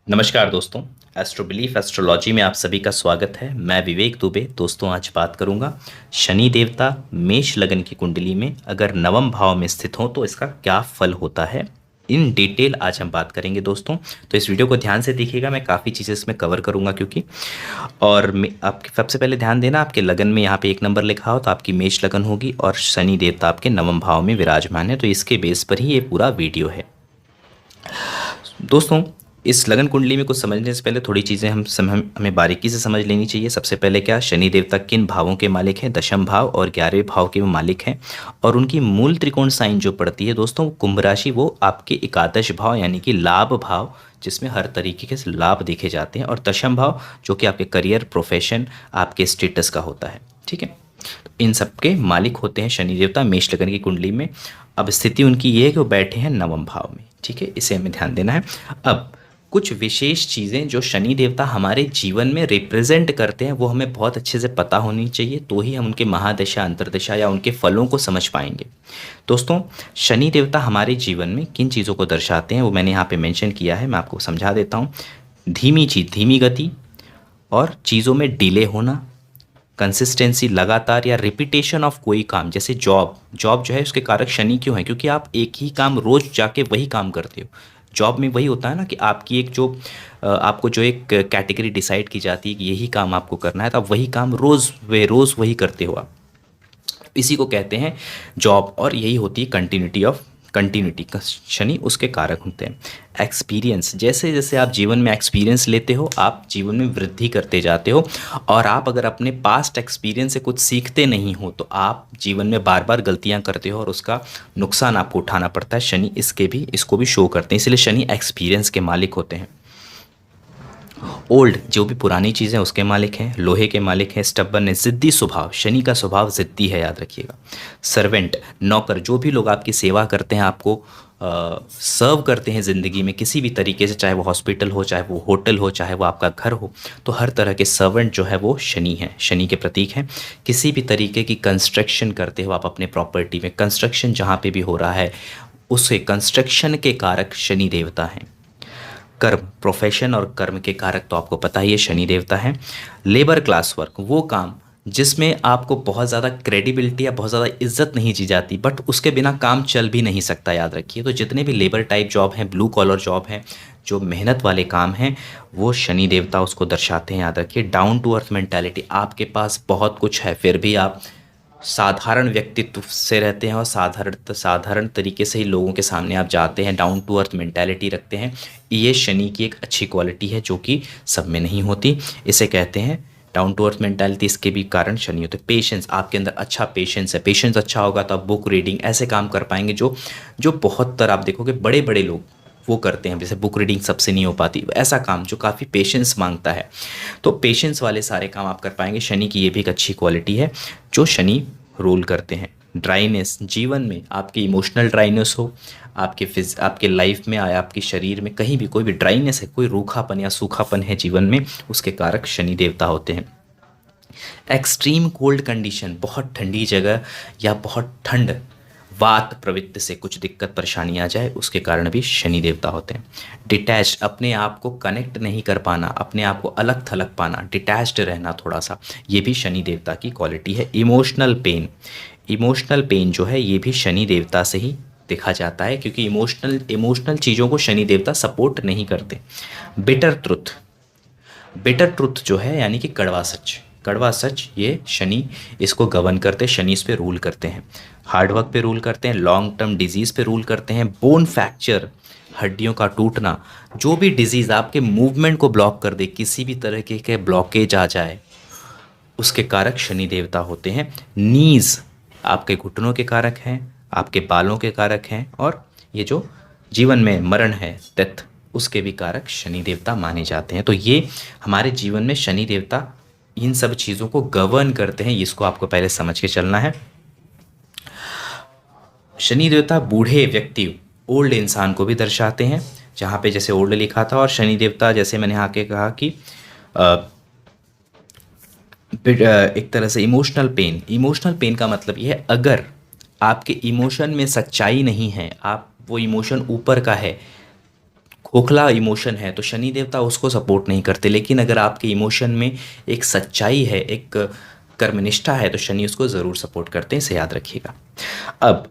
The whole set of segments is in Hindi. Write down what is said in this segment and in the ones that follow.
नमस्कार दोस्तों। एस्ट्रो बिलीफ एस्ट्रोलॉजी में आप सभी का स्वागत है। मैं विवेक दुबे। दोस्तों आज बात करूंगा शनि देवता मेष लगन की कुंडली में अगर नवम भाव में स्थित हो तो इसका क्या फल होता है, इन डिटेल आज हम बात करेंगे दोस्तों। तो इस वीडियो को ध्यान से देखिएगा, मैं काफ़ी चीज़ें इसमें कवर करूंगा क्योंकि आपके सबसे पहले ध्यान देना, आपके लगन में यहाँ पे 1 नंबर लिखा हो तो आपकी मेष लगन होगी और शनि देवता आपके नवम भाव में विराजमान है। तो इसके बेस पर ही ये पूरा वीडियो है दोस्तों। इस लगन कुंडली में कुछ समझने से पहले थोड़ी चीज़ें हमें बारीकी से समझ लेनी चाहिए। सबसे पहले क्या, शनि देवता किन भावों के मालिक हैं? दशम भाव और 11वें भाव के वो मालिक हैं। और उनकी मूल त्रिकोण साइन जो पड़ती है दोस्तों, कुंभ राशि, वो आपके एकादश भाव यानी कि लाभ भाव, जिसमें हर तरीके के लाभ देखे जाते हैं, और दशम भाव जो कि आपके करियर, प्रोफेशन, आपके स्टेटस का होता है। ठीक है, तो इन सब के मालिक होते हैं शनि देवता मेष लगन की कुंडली में। अब स्थिति उनकी ये है कि वो बैठे हैं नवम भाव में। ठीक है, इसे हमें ध्यान देना है। अब कुछ विशेष चीज़ें जो शनि देवता हमारे जीवन में रिप्रेजेंट करते हैं वो हमें बहुत अच्छे से पता होनी चाहिए, तो ही हम उनके महादशा, अंतर्दशा या उनके फलों को समझ पाएंगे। दोस्तों, शनि देवता हमारे जीवन में किन चीज़ों को दर्शाते हैं वो मैंने यहाँ पे मेंशन किया है, मैं आपको समझा देता हूँ। धीमी गति और चीज़ों में डिले होना, कंसिस्टेंसी, लगातार या रिपीटेशन ऑफ कोई काम, जैसे जॉब जो है उसके कारक शनि क्यों है? क्योंकि आप एक ही काम रोज जाके वही काम करते हो। जॉब में वही होता है ना कि आपकी एक जो आपको जो एक कैटेगरी डिसाइड की जाती है कि यही काम आपको करना है, तो आप वही काम रोज़ वही करते हो आप। इसी को कहते हैं जॉब, और यही होती है कंटिन्यूटी का शनि उसके कारक होते हैं। एक्सपीरियंस, जैसे जैसे आप जीवन में एक्सपीरियंस लेते हो आप जीवन में वृद्धि करते जाते हो, और आप अगर अपने पास्ट एक्सपीरियंस से कुछ सीखते नहीं हो तो आप जीवन में बार बार गलतियां करते हो और उसका नुकसान आपको उठाना पड़ता है। शनि इसको भी शो करते हैं, इसलिए शनि एक्सपीरियंस के मालिक होते हैं। ओल्ड, जो भी पुरानी चीज़ें उसके मालिक हैं। लोहे के मालिक हैं। स्टबर्न, ज़िद्दी स्वभाव, शनि का स्वभाव ज़िद्दी है, याद रखिएगा। सर्वेंट, नौकर, जो भी लोग आपकी सेवा करते हैं, आपको सर्व करते हैं ज़िंदगी में किसी भी तरीके से, चाहे वो हॉस्पिटल हो, चाहे वो होटल हो, चाहे वो आपका घर हो, तो हर तरह के सर्वेंट जो है वो शनि है, शनि के प्रतीक हैं। किसी भी तरीके की कंस्ट्रक्शन करते हो आप अपने प्रॉपर्टी में, कंस्ट्रक्शन जहाँ पे भी हो रहा है उसे कंस्ट्रक्शन के कारक शनि देवता हैं। कर्म, प्रोफेशन और कर्म के कारक तो आपको पता ही है शनि देवता है। लेबर क्लास वर्क, वो काम जिसमें आपको बहुत ज़्यादा क्रेडिबिलिटी या बहुत ज़्यादा इज्जत नहीं दी जाती, बट उसके बिना काम चल भी नहीं सकता, याद रखिए। तो जितने भी लेबर टाइप जॉब हैं, ब्लू कॉलर जॉब हैं, जो मेहनत वाले काम हैं, वो शनि देवता उसको दर्शाते हैं, याद रखिए। डाउन टू अर्थ मेंटालिटी, आपके पास बहुत कुछ है फिर भी आप साधारण व्यक्तित्व से रहते हैं और साधारण तरीके से ही लोगों के सामने आप जाते हैं, डाउन टू अर्थ मेंटालिटी रखते हैं। ये शनि की एक अच्छी क्वालिटी है जो कि सब में नहीं होती, इसे कहते हैं डाउन टू अर्थ मेंटालिटी। इसके भी कारण शनि होते हैं। पेशेंस, आपके अंदर अच्छा पेशेंस है, पेशेंस अच्छा होगा तो आप बुक रीडिंग ऐसे काम कर पाएंगे जो जो बहुत तरह आप देखोगे बड़े बड़े लोग वो करते हैं। जैसे बुक रीडिंग सबसे नहीं हो पाती, ऐसा काम जो काफ़ी पेशेंस मांगता है, तो पेशेंस वाले सारे काम आप कर पाएंगे। शनि की ये भी एक अच्छी क्वालिटी है जो शनि रूल करते हैं। ड्राइनेस, जीवन में आपकी इमोशनल ड्राइनेस हो, आपके लाइफ में आया, आपके शरीर में कहीं भी कोई भी ड्राइनेस है, कोई रूखापन या सूखापन है जीवन में, उसके कारक शनि देवता होते हैं। एक्सट्रीम कोल्ड कंडीशन, बहुत ठंडी जगह या बहुत ठंड, वात प्रवृत्ति से कुछ दिक्कत परेशानी आ जाए, उसके कारण भी शनि देवता होते हैं। डिटैच्ड, अपने आप को कनेक्ट नहीं कर पाना, अपने आप को अलग थलग पाना, डिटैच्ड रहना थोड़ा सा, ये भी शनि देवता की क्वालिटी है। इमोशनल पेन जो है ये भी शनि देवता से ही देखा जाता है, क्योंकि इमोशनल चीज़ों को शनि देवता सपोर्ट नहीं करते। बिटर ट्रुथ जो है यानी कि कड़वा सच, ये शनि इसको गवर्न करते हैं, शनि इस पे रूल करते हैं। हार्डवर्क पे रूल करते हैं, लॉन्ग टर्म डिजीज़ पे रूल करते हैं। बोन फ्रैक्चर, हड्डियों का टूटना, जो भी डिजीज़ आपके मूवमेंट को ब्लॉक कर दे, किसी भी तरह के ब्लॉकेज आ जाए, उसके कारक शनि देवता होते हैं। नीज़, आपके घुटनों के कारक हैं, आपके बालों के कारक हैं, और ये जो जीवन में मरण है, डेथ, उसके भी कारक शनि देवता माने जाते हैं। तो ये हमारे जीवन में शनि देवता इन सब चीज़ों को गवर्न करते हैं, इसको आपको पहले समझ के चलना है। शनि देवता बूढ़े व्यक्ति, ओल्ड इंसान को भी दर्शाते हैं, जहाँ पे जैसे ओल्ड लिखा था, और शनि देवता जैसे मैंने आके कहा कि एक तरह से इमोशनल पेन का मतलब ये है, अगर आपके इमोशन में सच्चाई नहीं है, आप वो इमोशन ऊपर का है, खोखला इमोशन है तो शनि देवता उसको सपोर्ट नहीं करते, लेकिन अगर आपके इमोशन में एक सच्चाई है, एक कर्मनिष्ठा है, तो शनि उसको ज़रूर सपोर्ट करते हैं, इसे याद रखिएगा। अब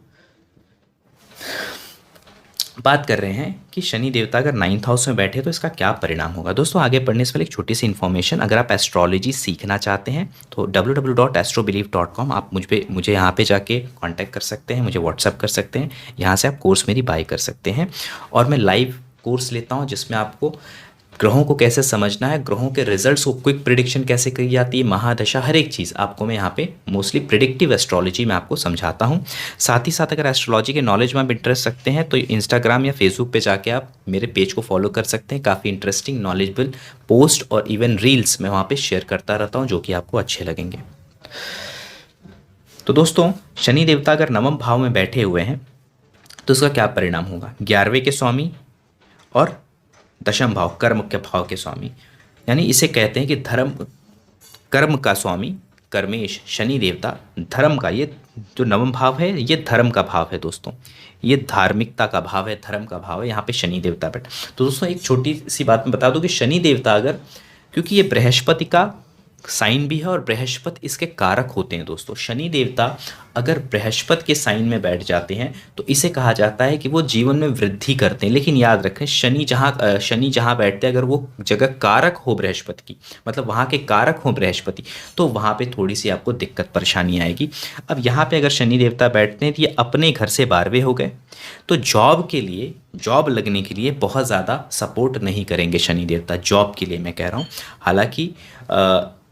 बात कर रहे हैं कि शनि देवता अगर 9th हाउस में बैठे तो इसका क्या परिणाम होगा। दोस्तों आगे बढ़ने से पहले एक छोटी सी इन्फॉर्मेशन, अगर आप एस्ट्रोलॉजी सीखना चाहते हैं तो www.astrobelief.com आप मुझे यहाँ पे जाके कांटेक्ट कर सकते हैं, मुझे व्हाट्सअप कर सकते हैं, यहाँ से आप कोर्स मेरी बाय कर सकते हैं। और मैं लाइव कोर्स लेता हूँ जिसमें आपको ग्रहों को कैसे समझना है, ग्रहों के रिजल्ट्स को क्विक प्रिडिक्शन कैसे की जाती है, महादशा, हर एक चीज़ आपको मैं यहाँ पे मोस्टली प्रिडिक्टिव एस्ट्रोलॉजी में आपको समझाता हूँ। साथ ही साथ अगर एस्ट्रोलॉजी के नॉलेज में आप इंटरेस्ट रखते हैं तो इंस्टाग्राम या फेसबुक पे जाके आप मेरे पेज को फॉलो कर सकते हैं। काफ़ी इंटरेस्टिंग नॉलेजेबल पोस्ट और इवन रील्स मैं वहाँ पर शेयर करता रहता हूँ जो कि आपको अच्छे लगेंगे। तो दोस्तों शनि देवता अगर 9वें भाव में बैठे हुए हैं तो उसका क्या परिणाम होगा। 11वें के स्वामी और 10वें भाव, कर्म के भाव के स्वामी, यानी इसे कहते हैं कि धर्म, कर्म का स्वामी कर्मेश शनि देवता, धर्म का, ये जो 9वां भाव है ये धर्म का भाव है दोस्तों, ये धार्मिकता का भाव है, धर्म का भाव है, यहाँ पे शनि देवता बैठे। तो दोस्तों एक छोटी सी बात मैं बता दूं कि शनि देवता अगर, क्योंकि ये बृहस्पति का साइन भी है और बृहस्पति इसके कारक होते हैं दोस्तों, शनि देवता अगर बृहस्पति के साइन में बैठ जाते हैं तो इसे कहा जाता है कि वो जीवन में वृद्धि करते हैं। लेकिन याद रखें शनि जहाँ बैठते हैं, अगर वो जगह कारक हो बृहस्पति की, मतलब वहाँ के कारक हो बृहस्पति, तो वहाँ पे थोड़ी सी आपको दिक्कत परेशानी आएगी। अब यहाँ पे अगर शनि देवता बैठते हैं तो ये अपने घर से 12वें हो गए, तो जॉब के लिए, जॉब लगने के लिए बहुत ज़्यादा सपोर्ट नहीं करेंगे शनि देवता, जॉब के लिए मैं कह रहा हूँ। हालांकि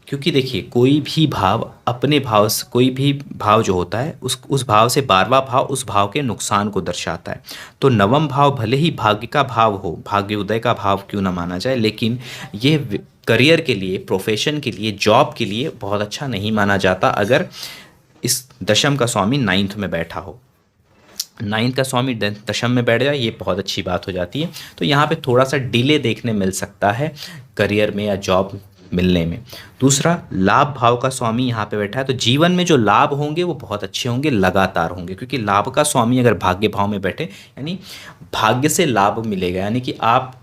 क्योंकि देखिए कोई भी भाव अपने भाव से, कोई भी भाव जो होता है उस भाव से 12वां भाव उस भाव के नुकसान को दर्शाता है। तो 9वां भाव भले ही भाग्य का भाव हो, भाग्य उदय का भाव क्यों ना माना जाए, लेकिन ये करियर के लिए, प्रोफेशन के लिए, जॉब के लिए बहुत अच्छा नहीं माना जाता अगर इस दशम का स्वामी 9th में बैठा हो। 9th का स्वामी दशम में बैठ जाए ये बहुत अच्छी बात हो जाती है। तो यहाँ पे थोड़ा सा डिले देखने मिल सकता है करियर में या जॉब मिलने में। दूसरा, लाभ भाव का स्वामी यहाँ पे बैठा है, तो जीवन में जो लाभ होंगे वो बहुत अच्छे होंगे, लगातार होंगे, क्योंकि लाभ का स्वामी अगर भाग्य भाव में बैठे यानी भाग्य से लाभ मिलेगा, यानी कि आप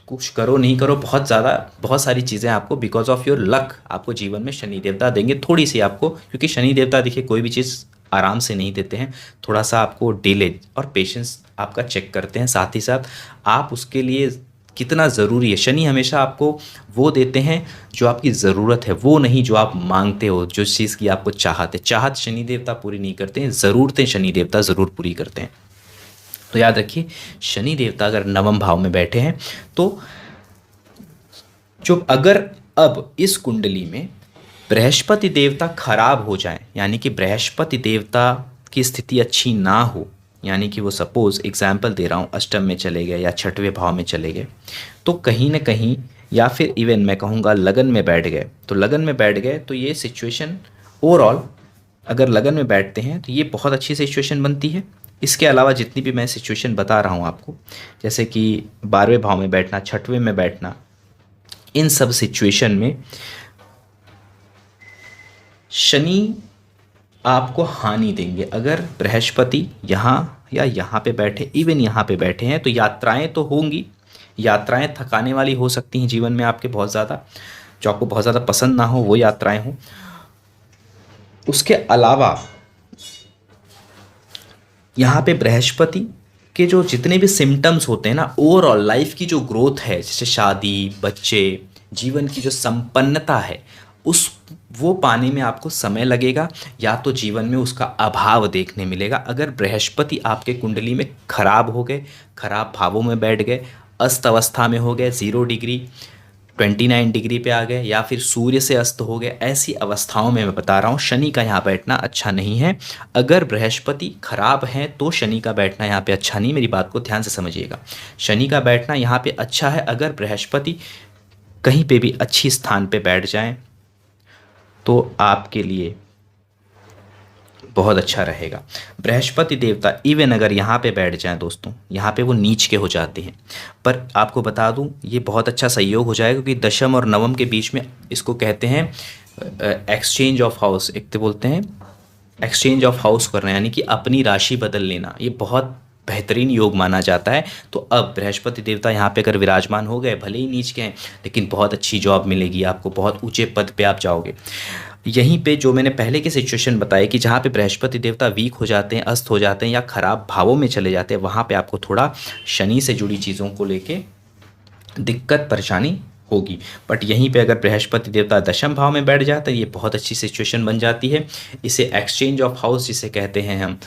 कुछ करो नहीं करो बहुत सारी चीज़ें आपको बिकॉज ऑफ योर लक आपको जीवन में शनि देवता देंगे। थोड़ी सी आपको, क्योंकि शनि देवता देखिए कोई भी चीज़ आराम से नहीं देते हैं, थोड़ा सा आपको डिले और पेशेंस आपका चेक करते हैं। साथ ही साथ आप उसके लिए कितना ज़रूरी है, शनि हमेशा आपको वो देते हैं जो आपकी ज़रूरत है, वो नहीं जो आप मांगते हो, जो चीज़ की आपको चाहत शनि देवता पूरी नहीं करते हैं, ज़रूरतें शनि देवता ज़रूर पूरी करते हैं। तो याद रखिए शनि देवता अगर 9वें भाव में बैठे हैं तो जो अगर अब इस कुंडली में बृहस्पति देवता खराब हो जाए, यानी कि बृहस्पति देवता की स्थिति अच्छी ना हो, यानी कि वो सपोज़ एग्जाम्पल दे रहा हूँ अष्टम में चले गए या 6वें भाव में चले गए, तो कहीं ना कहीं, या फिर इवन मैं कहूँगा लगन में बैठ गए, तो लगन में बैठ गए तो ये सिचुएशन ओवरऑल अगर लगन में बैठते हैं तो ये बहुत अच्छी सिचुएशन बनती है। इसके अलावा जितनी भी मैं सिचुएशन बता रहा हूँ आपको, जैसे कि 12वें भाव में बैठना, 6वें में बैठना, इन सब सिचुएशन में शनि आपको हानि देंगे। अगर बृहस्पति यहाँ या यहाँ पे बैठे, इवन यहाँ पे बैठे हैं, तो यात्राएं तो होंगी, यात्राएं थकाने वाली हो सकती हैं जीवन में आपके बहुत ज़्यादा, जो आपको बहुत ज़्यादा पसंद ना हो वो यात्राएं हों। उसके अलावा यहाँ पे बृहस्पति के जो जितने भी सिम्टम्स होते हैं ना, ओवरऑल लाइफ की जो ग्रोथ है, जैसे शादी, बच्चे, जीवन की जो संपन्नता है, वो पाने में आपको समय लगेगा, या तो जीवन में उसका अभाव देखने मिलेगा। अगर बृहस्पति आपके कुंडली में खराब हो गए, खराब भावों में बैठ गए, अस्त अवस्था में हो गए, 0 डिग्री 29 डिग्री पे आ गए, या फिर सूर्य से अस्त हो गए, ऐसी अवस्थाओं में मैं बता रहा हूँ शनि का यहाँ बैठना अच्छा नहीं है। अगर बृहस्पति खराब हैं तो शनि का बैठना यहाँ पे अच्छा नहीं, मेरी बात को ध्यान से समझिएगा। शनि का बैठना यहाँ पे अच्छा है अगर बृहस्पति कहीं पे भी अच्छी स्थान पे बैठ जाएं तो आपके लिए बहुत अच्छा रहेगा। बृहस्पति देवता इवन अगर यहाँ पे बैठ जाएं दोस्तों, यहाँ पे वो नीच के हो जाते हैं, पर आपको बता दूं ये बहुत अच्छा सहयोग हो जाएगा, क्योंकि दशम और नवम के बीच में इसको कहते हैं एक्सचेंज ऑफ हाउस, एक तो बोलते हैं एक्सचेंज ऑफ हाउस करना, यानी कि अपनी राशि बदल लेना। ये बहुत बेहतरीन योग माना जाता है। तो अब बृहस्पति देवता यहाँ पे अगर विराजमान हो गए, भले ही नीच के हैं, लेकिन बहुत अच्छी जॉब मिलेगी आपको, बहुत ऊंचे पद पे आप जाओगे। यहीं पे जो मैंने पहले की सिचुएशन बताई कि जहाँ पे बृहस्पति देवता वीक हो जाते हैं, अस्त हो जाते हैं या खराब भावों में चले जाते हैं, वहाँ पे आपको थोड़ा शनि से जुड़ी चीज़ों को लेके दिक्कत परेशानी होगी। बट यहीं पे अगर बृहस्पति देवता दशम भाव में बैठ जाता है, ये बहुत अच्छी सिचुएशन बन जाती है। इसे एक्सचेंज ऑफ हाउस जिसे कहते हैं हम,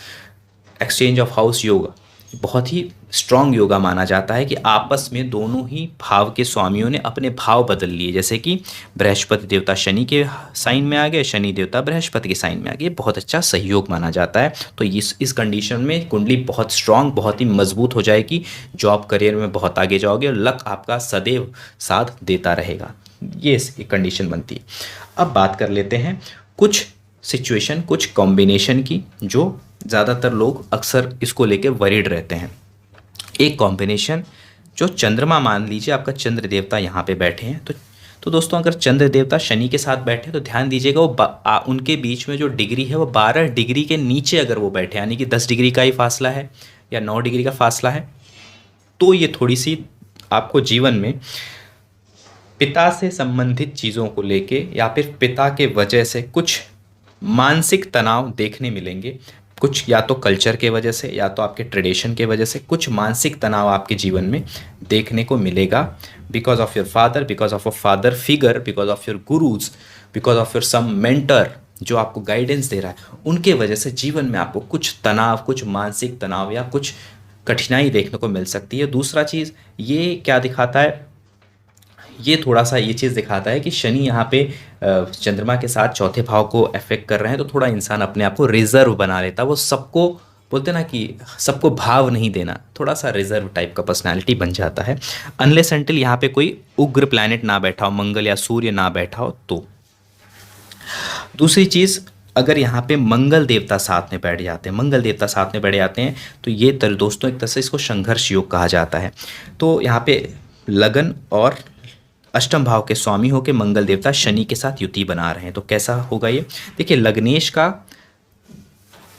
एक्सचेंज ऑफ हाउस योगा, बहुत ही स्ट्रांग योगा माना जाता है कि आपस में दोनों ही भाव के स्वामियों ने अपने भाव बदल लिए। जैसे कि बृहस्पति देवता शनि के साइन में आ गए, शनि देवता बृहस्पति के साइन में आ गए, बहुत अच्छा सहयोग माना जाता है। तो इस कंडीशन में कुंडली बहुत स्ट्रांग, बहुत ही मजबूत हो जाएगी, जॉब करियर में बहुत आगे जाओगे और लक आपका सदैव साथ देता रहेगा। ये कंडीशन बनती है। अब बात कर लेते हैं कुछ सिचुएशन, कुछ कॉम्बिनेशन की, जो ज़्यादातर लोग अक्सर इसको लेके वरीड रहते हैं। एक कॉम्बिनेशन जो चंद्रमा, मान लीजिए आपका चंद्र देवता यहाँ पे बैठे हैं, तो दोस्तों अगर चंद्र देवता शनि के साथ बैठे तो ध्यान दीजिएगा वो उनके बीच में जो डिग्री है वो 12 डिग्री के नीचे अगर वो बैठे, यानी कि 10 डिग्री का ही फासला है या 9 डिग्री का फासला है, तो ये थोड़ी सी आपको जीवन में पिता से संबंधित चीज़ों को लेके या फिर पिता के वजह से कुछ मानसिक तनाव देखने मिलेंगे। कुछ या तो कल्चर के वजह से या तो आपके ट्रेडिशन के वजह से कुछ मानसिक तनाव आपके जीवन में देखने को मिलेगा, because of your father, because of a father figure, because of your gurus, because of your some mentor जो आपको गाइडेंस दे रहा है, उनके वजह से जीवन में आपको कुछ तनाव, कुछ मानसिक तनाव या कुछ कठिनाई देखने को मिल सकती है। दूसरा चीज़ ये क्या दिखाता है, ये थोड़ा सा ये चीज़ दिखाता है कि शनि यहाँ पे चंद्रमा के साथ चौथे भाव को अफेक्ट कर रहे हैं, तो थोड़ा इंसान अपने आप को रिजर्व बना लेता है। वो सबको बोलते ना कि सबको भाव नहीं देना, थोड़ा सा रिजर्व टाइप का पर्सनालिटी बन जाता है, अनलेस अनटिल यहाँ पे कोई उग्र प्लैनेट ना बैठा हो, मंगल या सूर्य ना बैठा हो तो। दूसरी चीज़, अगर यहाँ पे मंगल देवता साथ में बैठ जाते हैं, मंगल देवता साथ में बैठ जाते हैं, तो ये दोस्तों एक तरह से इसको संघर्ष योग कहा जाता है। तो यहाँ पे लगन और अष्टम भाव के स्वामी होकर मंगल देवता शनि के साथ युति बना रहे हैं, तो कैसा होगा ये? देखिए, लग्नेश का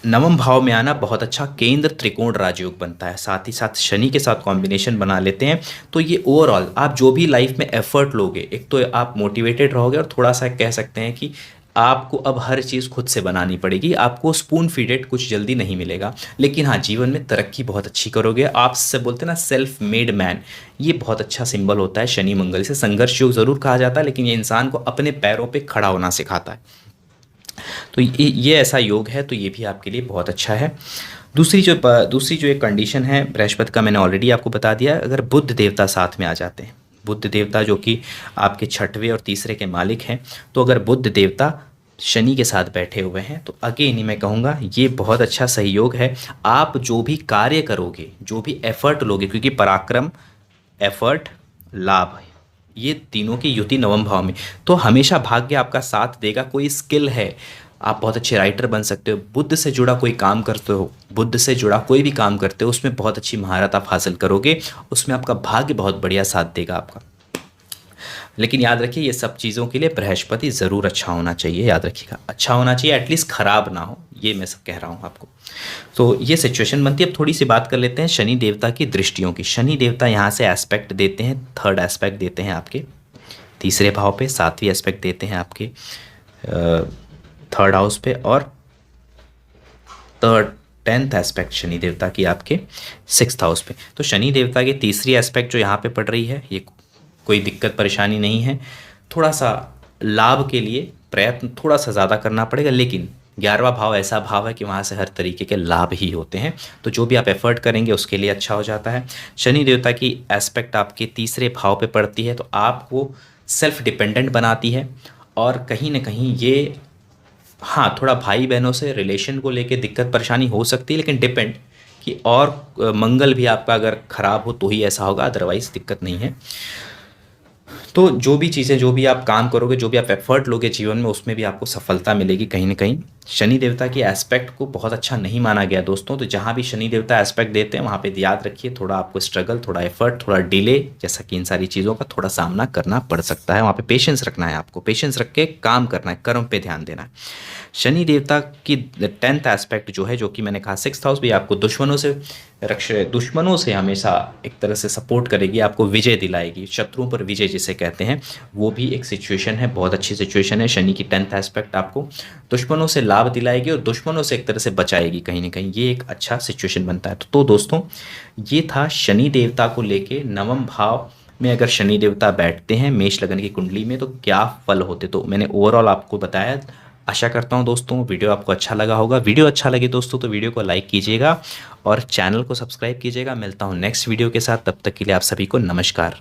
नवम भाव में आना बहुत अच्छा केंद्र त्रिकोण राजयोग बनता है, साथ ही साथ शनि के साथ कॉम्बिनेशन बना लेते हैं, तो ये ओवरऑल आप जो भी लाइफ में एफर्ट लोगे, एक तो आप मोटिवेटेड रहोगे और थोड़ा सा कह सकते हैं कि आपको अब हर चीज़ खुद से बनानी पड़ेगी, आपको स्पून फीडेड कुछ जल्दी नहीं मिलेगा, लेकिन हाँ जीवन में तरक्की बहुत अच्छी करोगे। आप से बोलते हैं ना सेल्फ मेड मैन, ये बहुत अच्छा सिंबल होता है शनि मंगल। इसे संघर्ष योग ज़रूर कहा जाता है, लेकिन ये इंसान को अपने पैरों पे खड़ा होना सिखाता है। तो ये ऐसा योग है, तो ये भी आपके लिए बहुत अच्छा है। दूसरी जो एक कंडीशन है बृहस्पति का, मैंने ऑलरेडी आपको बता दिया। अगर बुध देवता साथ में आ जाते हैं, बुध देवता जो कि आपके छठवें और तीसरे के मालिक हैं, तो अगर बुध देवता शनि के साथ बैठे हुए हैं तो अगेन ही मैं कहूँगा ये बहुत अच्छा सहयोग है। आप जो भी कार्य करोगे, जो भी एफर्ट लोगे, क्योंकि पराक्रम, एफर्ट, लाभ, ये तीनों की युति नवम भाव में, तो हमेशा भाग्य आपका साथ देगा। कोई स्किल है, आप बहुत अच्छे राइटर बन सकते हो, बुद्ध से जुड़ा कोई काम करते हो, बुद्ध से जुड़ा कोई भी काम करते हो, उसमें बहुत अच्छी महारत आप हासिल करोगे, उसमें आपका भाग्य बहुत बढ़िया साथ देगा आपका। लेकिन याद रखिए, ये सब चीज़ों के लिए बृहस्पति ज़रूर अच्छा होना चाहिए, याद रखिएगा, अच्छा होना चाहिए, एटलीस्ट ख़राब ना हो, ये मैं सब कह रहा हूँ आपको। तो ये सिचुएशन बनती है। अब थोड़ी सी बात कर लेते हैं शनि देवता की दृष्टियों की। शनि देवता यहाँ से एस्पेक्ट देते हैं, थर्ड एस्पेक्ट देते हैं आपके तीसरे भाव पे, सातवीं एस्पेक्ट देते हैं आपके थर्ड हाउस पे, और 10th एस्पेक्ट शनि देवता की आपके 6th हाउस पे। तो शनि देवता की तीसरी एस्पेक्ट जो यहाँ पे पड़ रही है, ये कोई दिक्कत परेशानी नहीं है। थोड़ा सा लाभ के लिए प्रयत्न थोड़ा सा ज़्यादा करना पड़ेगा, लेकिन 11वां भाव ऐसा भाव है कि वहाँ से हर तरीके के लाभ ही होते हैं, तो जो भी आप एफर्ट करेंगे उसके लिए अच्छा हो जाता है। शनि देवता की एस्पेक्ट आपके तीसरे भाव पे पड़ती है, तो आपको सेल्फ डिपेंडेंट बनाती है, और कहीं ना कहीं ये हाँ थोड़ा भाई बहनों से रिलेशन को लेके दिक्कत परेशानी हो सकती है, लेकिन डिपेंड कि और मंगल भी आपका अगर ख़राब हो तो ही ऐसा होगा, अदरवाइज़ दिक्कत नहीं है। तो जो भी चीज़ें, जो भी आप काम करोगे, जो भी आप एफर्ट लोगे जीवन में, उसमें भी आपको सफलता मिलेगी कहीं ना कहीं। शनि देवता के एस्पेक्ट को बहुत अच्छा नहीं माना गया दोस्तों। तो जहाँ भी शनि देवता एस्पेक्ट देते हैं वहाँ पे याद रखिए थोड़ा आपको स्ट्रगल, थोड़ा एफर्ट, थोड़ा डिले, जैसा कि इन सारी चीज़ों का थोड़ा सामना करना पड़ सकता है। वहाँ पे पेशेंस रखना है, आपको पेशेंस रख के काम करना है, कर्म पे ध्यान देना है। शनि देवता की 10th एस्पेक्ट जो है, जो कि मैंने कहा 6th हाउस भी आपको दुश्मनों से हमेशा एक तरह से सपोर्ट करेगी, आपको विजय दिलाएगी, शत्रुओं पर विजय जिसे कहते हैं, वो भी एक सिचुएशन है, बहुत अच्छी सिचुएशन है। शनि की 10th एस्पेक्ट आपको दुश्मनों से लाभ दिलाएगी और दुश्मनों से एक तरह से बचाएगी कहीं ना कहीं, ये एक अच्छा सिचुएशन बनता है। तो दोस्तों ये था शनि देवता को लेके नवम भाव में अगर शनि देवता बैठते हैं मेष लगन की कुंडली में तो क्या फल होते। तो मैंने ओवरऑल आपको बताया। आशा करता हूँ दोस्तों वीडियो आपको अच्छा लगा होगा। वीडियो अच्छा लगे दोस्तों तो वीडियो को लाइक कीजिएगा और चैनल को सब्सक्राइब कीजिएगा। मिलता हूँ नेक्स्ट वीडियो के साथ, तब तक के लिए आप सभी को नमस्कार।